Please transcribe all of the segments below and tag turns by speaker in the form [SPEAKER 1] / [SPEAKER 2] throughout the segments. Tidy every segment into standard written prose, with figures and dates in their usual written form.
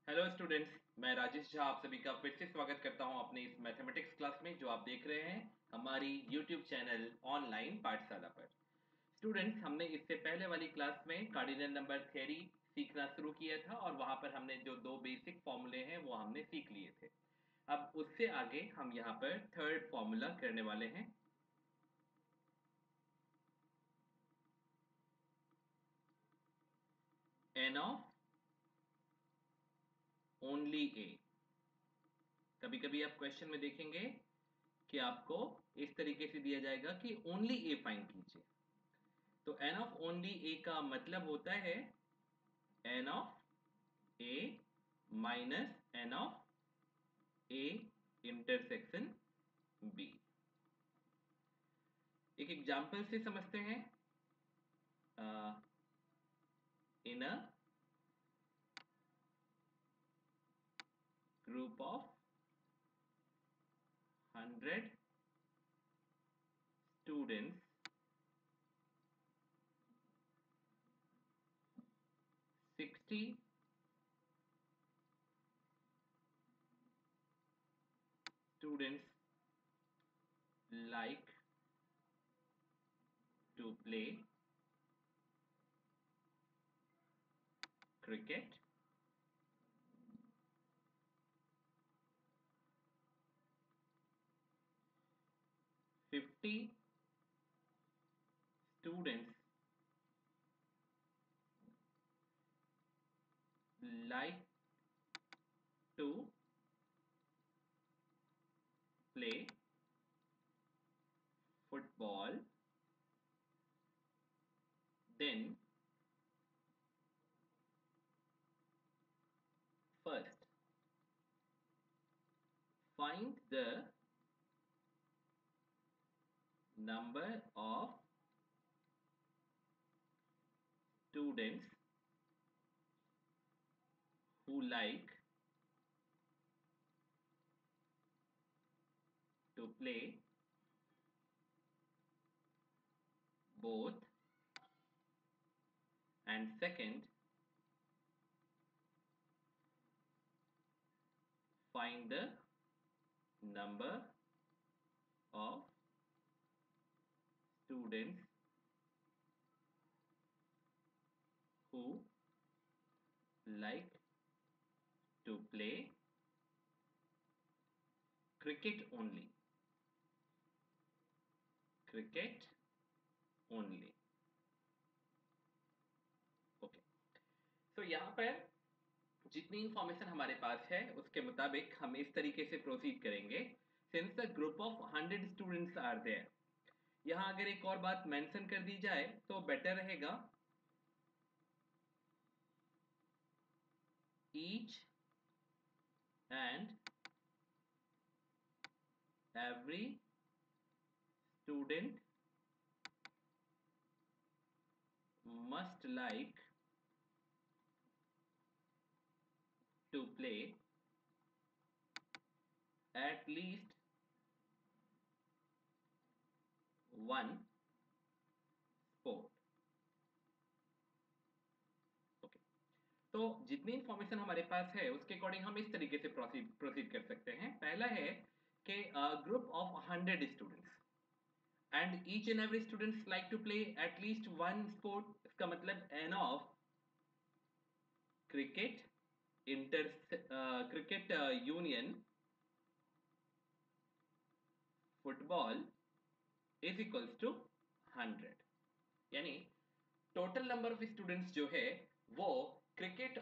[SPEAKER 1] Hello students, मैं राजेश झा आप सभी का फिर से स्वागत करता हूं अपने इस मैथमेटिक्स क्लास में जो आप देख रहे हैं हमारी यूट्यूब चैनल ऑनलाइन पाठशाला पर। स्टूडेंट्स, हमने इससे पहले वाली क्लास में कार्डिनल नंबर थ्योरी सीखना शुरू किया था और वहां पर हमने जो दो बेसिक फॉर्मूले हैं वो हमने सीख लिए थे। अब उससे आगे हम यहाँ पर थर्ड फॉर्मूला करने वाले हैं। एन ऑफ ओनली ए। कभी कभी आप क्वेश्चन में देखेंगे कि आपको इस तरीके से दिया जाएगा कि ओनली ए फाइंड कीजिए। तो एन ऑफ ओनली ए का मतलब होता है N of A minus n of A intersection B. एक एग्जाम्पल से समझते हैं। In a group of 100 students, 60 students like to play cricket, 50 students like to play football, then first find the number of students who like to play both, and second find the number of students who like to play cricket only, cricket only। Okay, तो यहाँ पर जितनी information हमारे पास है उसके मुताबिक हम इस तरीके से प्रोसीड करेंगे। Since the group of 100 students are there, यहाँ अगर एक और बात मेंशन कर दी जाए तो बेटर रहेगा। Each and every student must like to play at least one sport। Okay, तो जितनी इंफॉर्मेशन हमारे पास है उसके अकॉर्डिंग हम इस तरीके से प्रोसीड कर सकते हैं। पहला है कि group of 100 students and each and every students like to play at least one sport. इसका मतलब N of cricket inter cricket union football is equals to 100। यानी टोटल नंबर ऑफ स्टूडेंट्स जो है वो क्रिकेट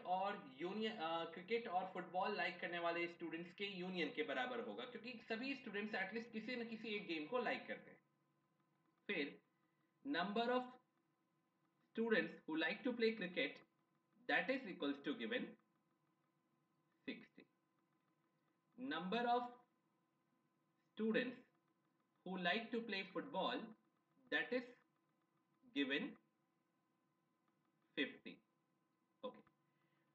[SPEAKER 1] और फुटबॉल लाइक करने वाले students के यूनियन के बराबर होगा, क्योंकि सभी स्टूडेंट्स एटलीस्ट किसी न किसी एक गेम को लाइक करते हैं। फिर number of students who like to play cricket that is equals to given 60। Number of students who like to play football that is given 50। Okay,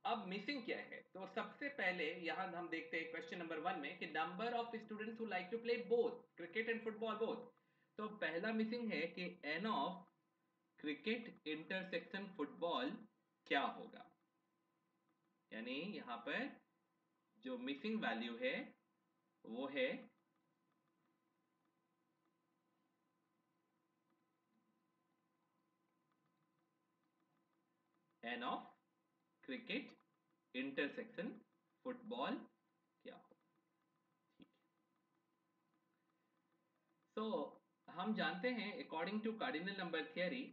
[SPEAKER 1] अब मिसिंग क्या है? तो सबसे पहले यहां हम देखते हैं क्वेश्चन नंबर 1 में कि number of students who like to play both cricket and football both. तो पहला मिसिंग है कि N of cricket intersection football क्या होगा। यानी यहाँ पर जो मिसिंग वैल्यू है वो है n of cricket intersection football क्या हो। ठीक है, सो हम जानते हैं according to cardinal number theory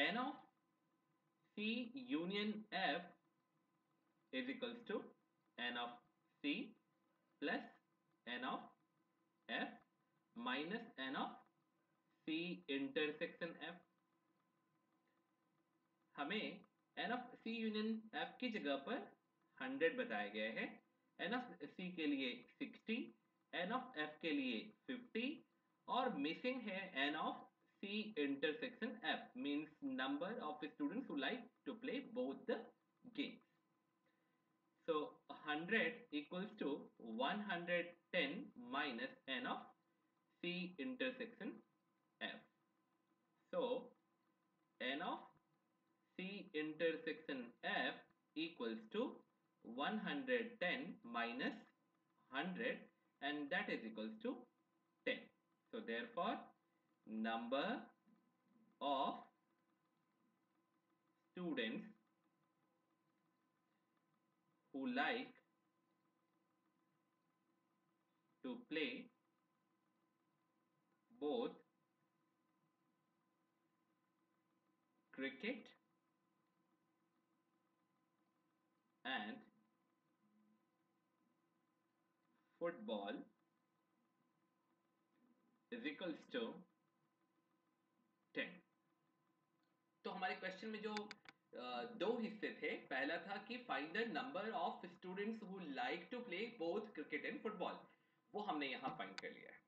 [SPEAKER 1] n of C union F is equals to n of C plus n of F minus n of C intersection F। हमें n of C union F की जगह पर 100 बताया गया है, n of C के लिए 60, n of F के लिए 50 और मिसिंग है n of C intersection F means number of students who like to play both the games. So 100 equals to 110 minus n of C intersection F. So n of C intersection F equals to 110 minus 100 and that is equals to 10. So therefore number of students who like to play both cricket and football is equals to 10। तो हमारे question में जो दो हिस्से थे, पहला था कि find the number of students who like to play both cricket and football, वो हमने यहाँ फाइंड कर लिया है।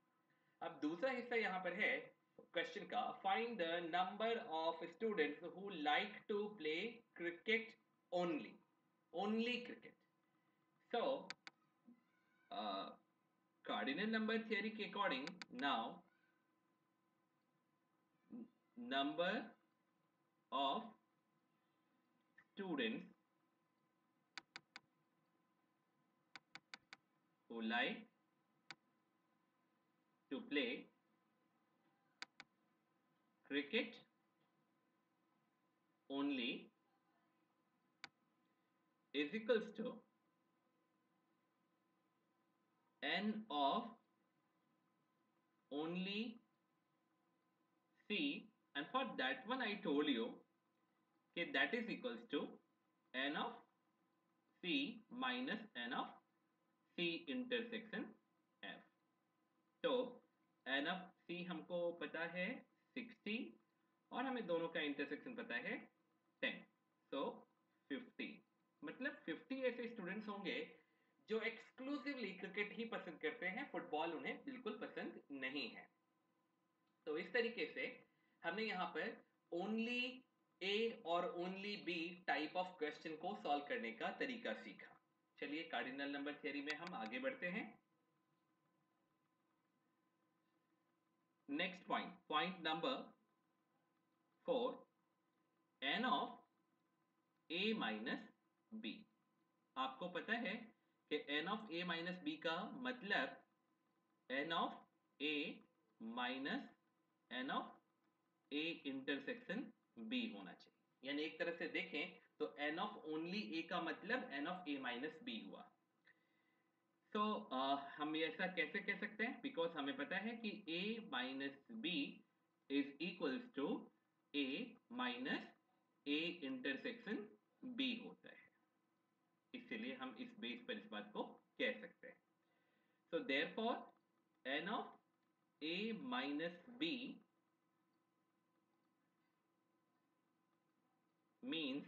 [SPEAKER 1] अब दूसरा हिस्सा यहाँ पर है क्वेश्चन का, find the number of students who like to play cricket only, only cricket. So cardinal number theory के according now number of students who like to play cricket only is equals to n of only C, and for that one I told you okay, that is equals to n of C minus n of C intersection F। तो n of C हमको पता है 60 और हमें दोनों का intersection पता है 10, सो 50, मतलब 50 ऐसे स्टूडेंट्स होंगे जो एक्सक्लूसिवली क्रिकेट ही पसंद करते हैं, फुटबॉल उन्हें बिल्कुल पसंद नहीं है। तो इस तरीके से हमने यहाँ पर ओनली ए और only B type of question को सॉल्व करने का तरीका सीखा। चलिए कार्डिनल नंबर थियरी में हम आगे बढ़ते हैं। Next point, point number 4, n of a minus B. आपको पता है कि n of a minus B का मतलब n of a minus n of a intersection b होना चाहिए, यानी एक तरह से देखें तो n ऑफ ओनली a का मतलब n of a minus b हुआ। तो हम ऐसा कैसे कह सकते हैं, बिकॉज हमें पता है कि a minus B is equals to a minus a intersection b होता है, इसलिए हम इस बेस पर इस बात को कह सकते हैं। सो therefore n of a minus b means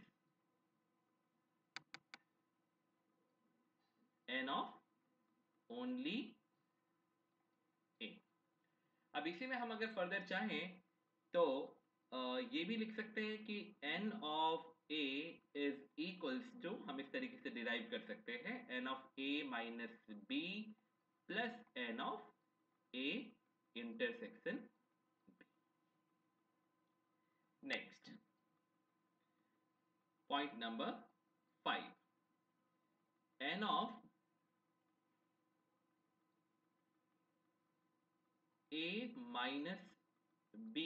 [SPEAKER 1] n of only a। अब इसी में हम अगर फर्दर चाहें तो ये भी लिख सकते हैं कि n of A is equals to, हम इस तरीके से डिराइव कर सकते हैं, n of A minus B plus n of A intersection B. Next point number 5, n of A minus B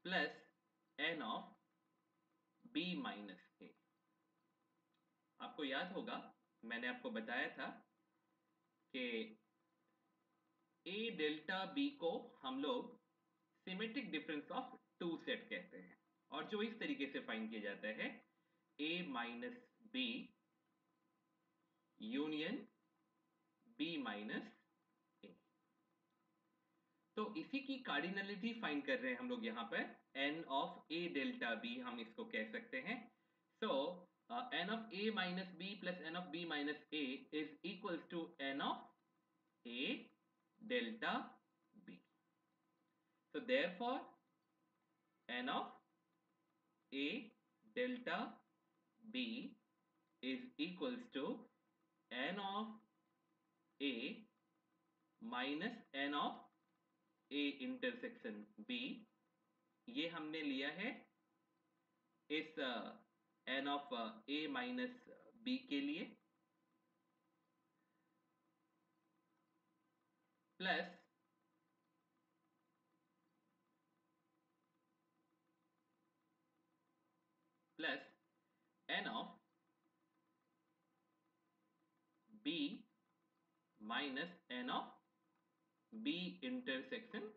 [SPEAKER 1] plus n of B minus A. आपको याद होगा मैंने आपको बताया था कि A डेल्टा B को हम लोग symmetric difference of two set कहते हैं, और जो इस तरीके से फाइंड किया जाता है A minus B union B minus A. तो इसी की कार्डिनलिटी फाइंड कर रहे हैं हम लोग यहाँ पर, n of A delta B हम इसको कह सकते हैं. So n of A minus B plus n of B minus A is equals to n of A delta B. So therefore n of A delta B is equals to n of A minus n of A intersection B. ये हमने लिया है इस n of A minus B के लिए, plus n of B minus n of B intersection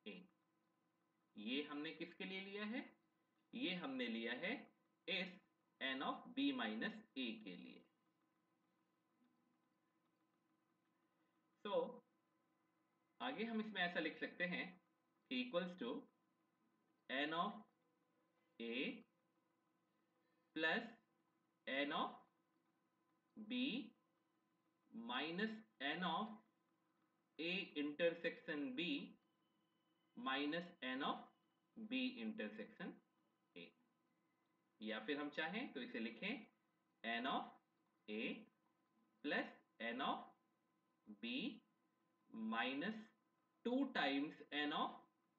[SPEAKER 1] A. ये हमने किसके लिए लिया है? ये हमने लिया है इस n of B minus A के लिए. तो आगे हम इसमें ऐसा लिख सकते हैं equals to n of A plus n of B minus n of A intersection B minus n of B intersection A. या फिर हम चाहें तो इसे लिखें n of A plus n of B minus 2 times n of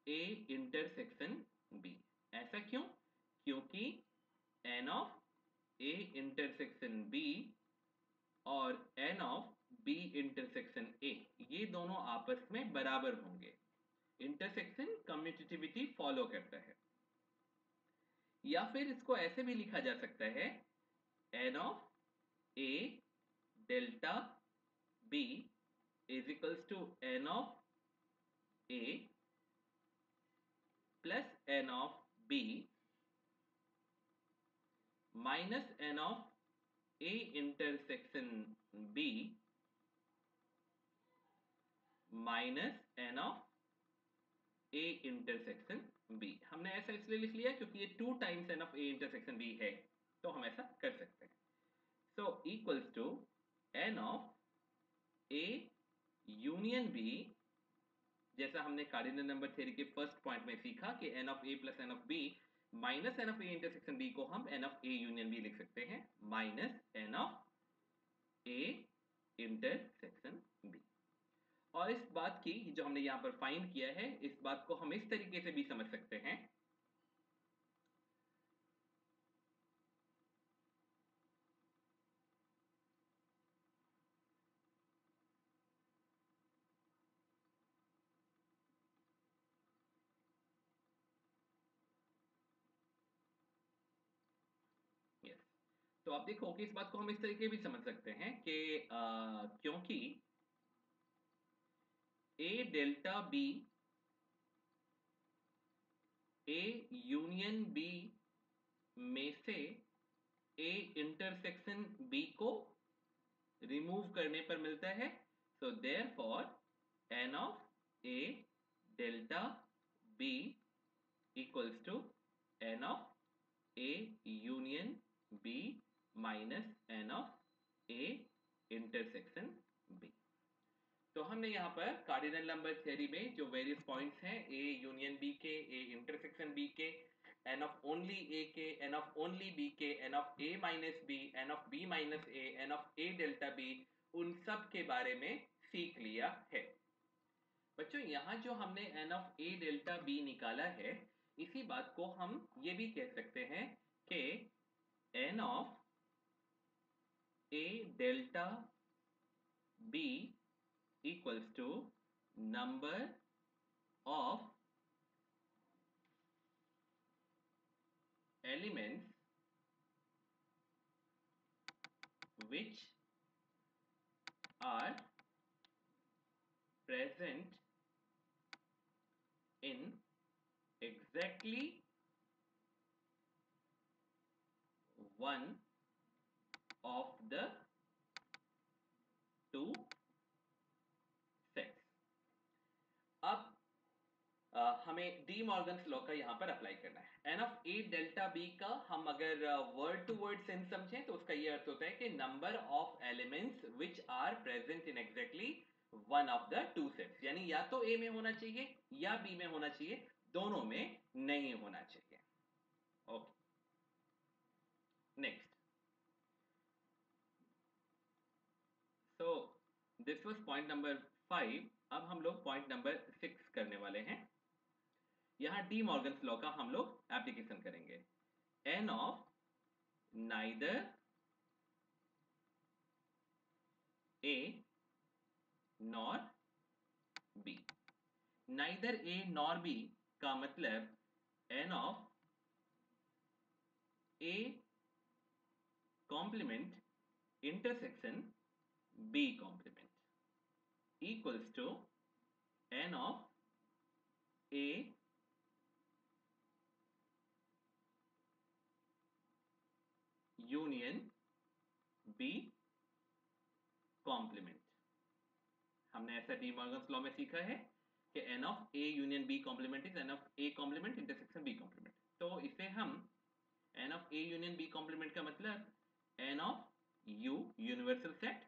[SPEAKER 1] A intersection B. ऐसा क्यों? क्योंकि n of A intersection B और n of B intersection A ये दोनों आपस में बराबर होंगे. इंटरसेक्शन कम्यूटेटिविटी फॉलो करता है. या फिर इसको ऐसे भी लिखा जा सकता है n of A delta B is equals to n of A plus n of B minus n of A intersection B minus n of A intersection B. हमने ऐसा इसलिए लिख लिया क्योंकि ये 2 times n of A intersection B है, तो हम ऐसा कर सकते हैं. So equals to n of A union B, जैसा हमने कार्डिनल नंबर थ्योरी के फर्स्ट पॉइंट में सीखा कि n of A plus n of B minus n of A intersection B को हम n of A union B लिख सकते हैं minus n of A intersection B. और इस बात की जो हमने यहां पर फाइंड किया है, इस बात को हम इस तरीके से भी समझ सकते हैं yes. तो आप देखो कि इस बात को हम इस तरीके भी समझ सकते हैं कि क्योंकि A delta B A union B में से A इंटरसेक्शन B को रिमूव करने पर मिलता है. So therefore n of A delta B equals to n of A union B minus n of A intersection B. तो हमने यहाँ पर कार्डिनल नंबर थ्योरी में जो वेरियस पॉइंट्स हैं ए यूनियन बी के, ए इंटरसेक्शन बी के, एन ऑफ ओनली ए के, एन ऑफ ओनली बी के, N of A minus B, N of B minus A, N of A delta B, उन सब के बारे में सीख लिया है। बच्चों यहाँ जो हमने N of A delta B निकाला है, इसी बात को हम ये भी कह सकते हैं कि N of A delta B equals to number of elements which are present in exactly one of the two sets। अब हमें डी मॉर्गन्स लॉ का यहां पर अप्लाई करना है। N of A delta B का हम अगर वर्ड टू वर्ड सेंस समझें तो उसका यह अर्थ होता है कि number of elements which are present in exactly one of the two sets, यानी या तो ए में होना चाहिए या बी में होना चाहिए, दोनों में नहीं होना चाहिए। Okay, next. So this was point number 5। अब हम लोग पॉइंट नंबर 6 करने वाले हैं। यहां डी मॉर्गन्स लॉ का हम लोग एप्लीकेशन करेंगे। N of neither A nor B. Neither A nor B का मतलब N of A complement intersection B complement equals to N of A union B complement. हमने ऐसा डी मॉर्गन्स लॉ में सीखा है कि N of A union B complement is N of A complement intersection B complement. तो इसे हम N of A union B complement का मतलब N of U universal set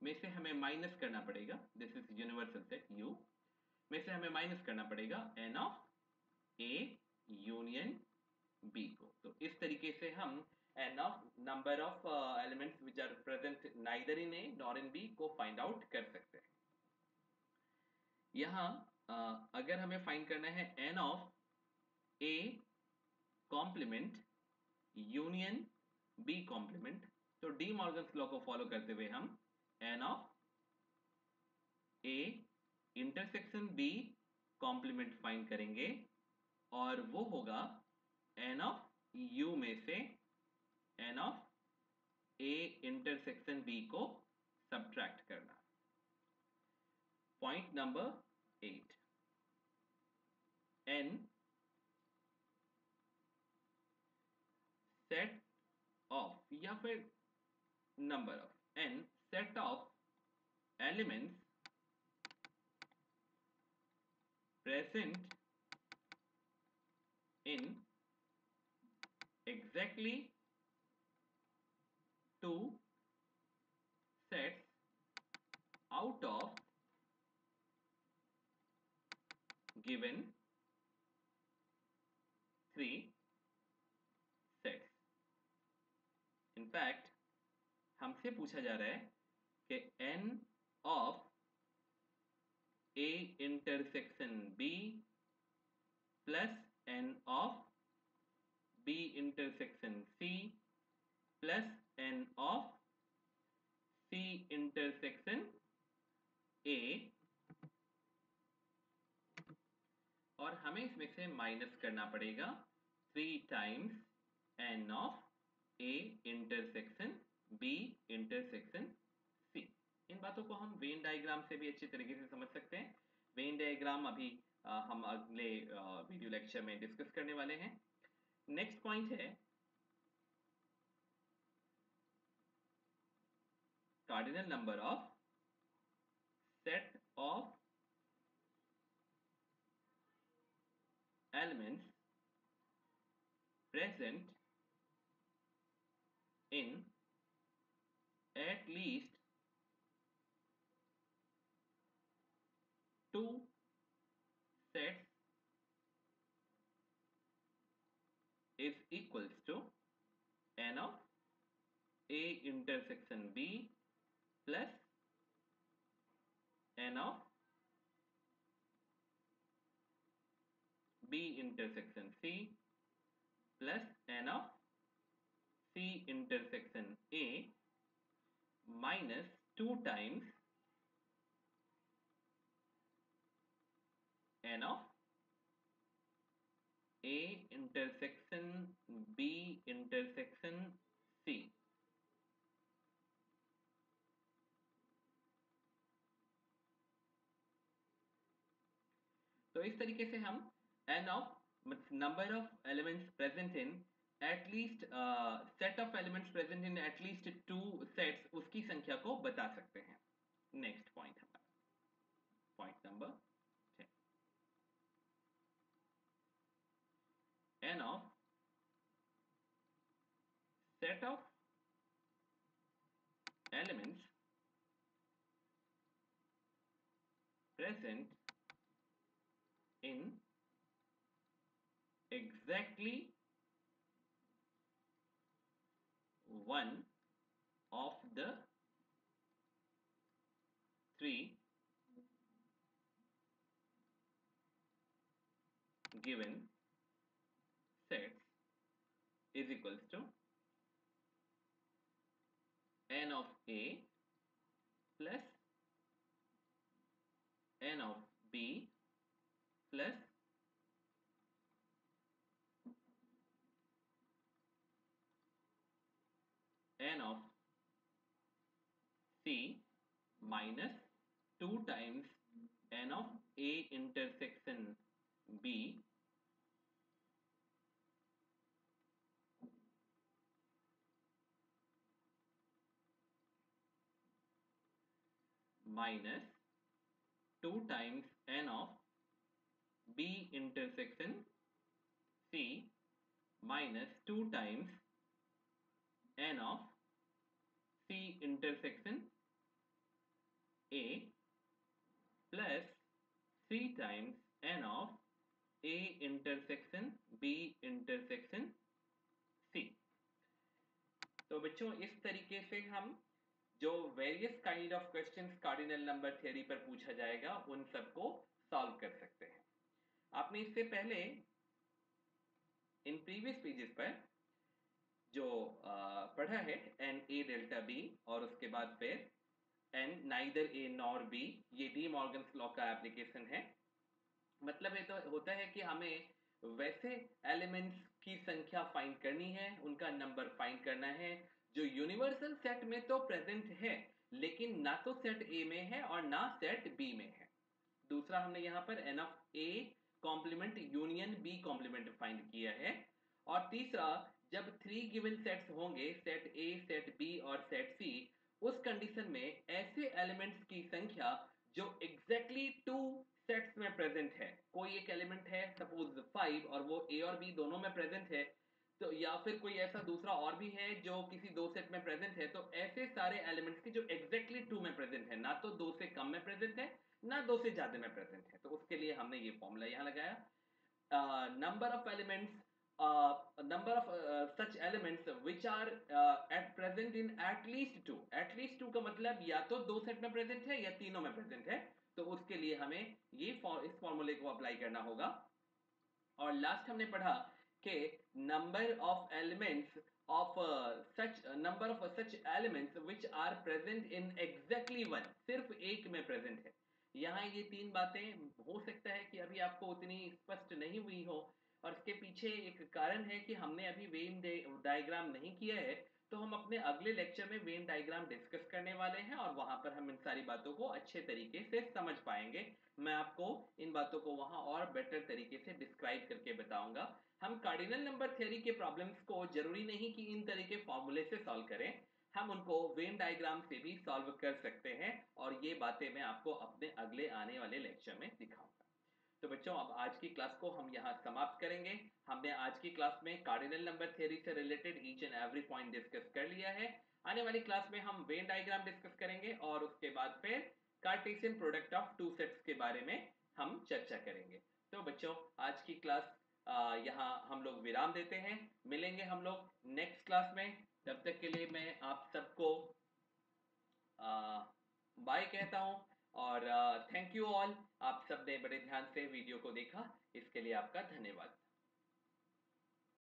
[SPEAKER 1] में से हमें माइनस करना पड़ेगा, this is universal set U में से हमें माइनस करना पड़ेगा N of A union B को। तो इस तरीके से हम N of number of elements which are present neither in A nor in B को फाइंड आउट कर सकते हैं। यहां अगर हमें फाइंड करना है N of A complement union B complement, तो डी मॉर्गन्स लॉ को फॉलो करते हुए हम N of A intersection B complement find करेंगे और वो होगा एन ऑफ यू में से N of A intersection B को सब्ट्रैक्ट करना। Point number 8, N set of या फिर number of N set of elements present in exactly two sets out of given three sets। in fact हमसे पूछा जा रहा है कि n of a intersection b plus n of b intersection c plus n of c intersection a, और हमें इसमें से माइनस करना पड़ेगा 3 times n of a intersection b intersection c। इन बातों को हम वेन डायग्राम से भी अच्छी तरीके से समझ सकते हैं। वेन डायग्राम अभी हम अगले वीडियो लेक्चर में डिस्कस करने वाले हैं। नेक्स्ट पॉइंट है cardinal number of set of elements present in at least two sets is equals to n of A intersection B plus n of B intersection C plus n of C intersection A minus 2 times n of A intersection B intersection C. तो इस तरीके से हम n of number of elements present in at least set of elements present in at least 2 sets उसकी संख्या को बता सकते हैं. नेक्स्ट पॉइंट हमारा point number 10. n of set of elements present in exactly one of the 3 given sets is equals to n of A plus n of B plus n of C minus 2 times n of A intersection B minus 2 times n of B intersection C minus 2 times n of C intersection A plus 3 times n of A intersection B intersection C. तो बच्चों इस तरीके से हम जो various kind of questions cardinal number theory पर पूछा जाएगा उन सबको सॉल्व कर सकते हैं. आपने इससे पहले इन प्रीवियस पेजेस पर जो पढ़ा है एन ए डेल्टा बी और उसके बाद फिर N neither A nor B, ये डी मॉर्गन्स लॉ का एप्लीकेशन है. मतलब है तो होता है कि हमें वैसे एलिमेंट्स की संख्या फाइंड करनी है, उनका नंबर फाइंड करना है जो यूनिवर्सल सेट में तो प्रेजेंट है लेकिन ना तो सेट ए में है और ना सेट बी में है. दूसरा हमने यहां पर N of A complement union B complement find किया है. और तीसरा जब 3 गिवन सेट्स होंगे, सेट ए, सेट बी और सेट सी, उस कंडीशन में ऐसे एलिमेंट्स की संख्या जो एग्जैक्टली 2 सेट्स में प्रेजेंट है. कोई एक एलिमेंट है सपोज 5 और वो ए और बी दोनों में प्रेजेंट है, तो या फिर कोई ऐसा दूसरा और भी है जो किसी 2 सेट में प्रेजेंट है, तो ऐसे सारे एलिमेंट्स की जो एग्जैक्टली 2 में प्रेजेंट है, ना तो 2 से कम में प्रेजेंट है ना 2 से ज्यादा में प्रेजेंट है. तो उसके लिए हमने ये फॉर्मूला यहां लगाया. number of elements number of such elements which are at present in at least two का मतलब या तो 2 सेट में प्रेजेंट है या तीनों में प्रेजेंट है. तो उसके लिए हमें ये इस फॉर्मूले को अप्लाई करना होगा. और लास्ट हमने पढ़ा कि number of elements of such number of such elements which are present in exactly one, सिर्फ एक में प्रेजेंट है. यहाँ ये 3 बातें हो सकता है कि अभी आपको उतनी स्पष्ट नहीं हुई हो, और इसके पीछे एक कारण है कि हमने अभी वेन डायग्राम नहीं किया है. तो हम अपने अगले लेक्चर में वेन डायग्राम डिस्कस करने वाले हैं और वहां पर हम इन सारी बातों को अच्छे तरीके से समझ पाएंगे. मैं आपको इन बातों को वहां और बेटर तरीके से डिस्क्राइब करके बताऊंगा. हम कार्डिनल नंबर थ्योरी के प्रॉब्लम्स को जरूरी नहीं कि इन तरीके फॉर्मूले से सॉल्व करें, हम उनको वेन डायग्राम से भी सॉल्व कर सकते हैं और ये बातें मैं आपको अपने अगले आने वाले लेक्चर में दिखाऊंगा. तो बच्चों अब आज की क्लास को हम यहाँ समाप्त करेंगे. हमने आज की क्लास में कार्डिनल नंबर थ्योरी से related each and every point discuss कर लिया है. आने वाली क्लास में हम वेन डायग्राम डिस्कस करेंगे और उसके बाद फिर Cartesian product of two sets के बारे में हम चर्चा करेंगे। तो बच्चों, आज की क्लास यहाँ हम लोग विराम देते हैं। मिलेंगे हम लोग नेक्स्ट क्लास में। तब तक के लिए मैं आप सबको बाय कहता हूँ और थैंक यू ऑल। आप सब ने बड़े ध्यान से वीडियो को देखा, इसके लिए आपका धन्यवाद।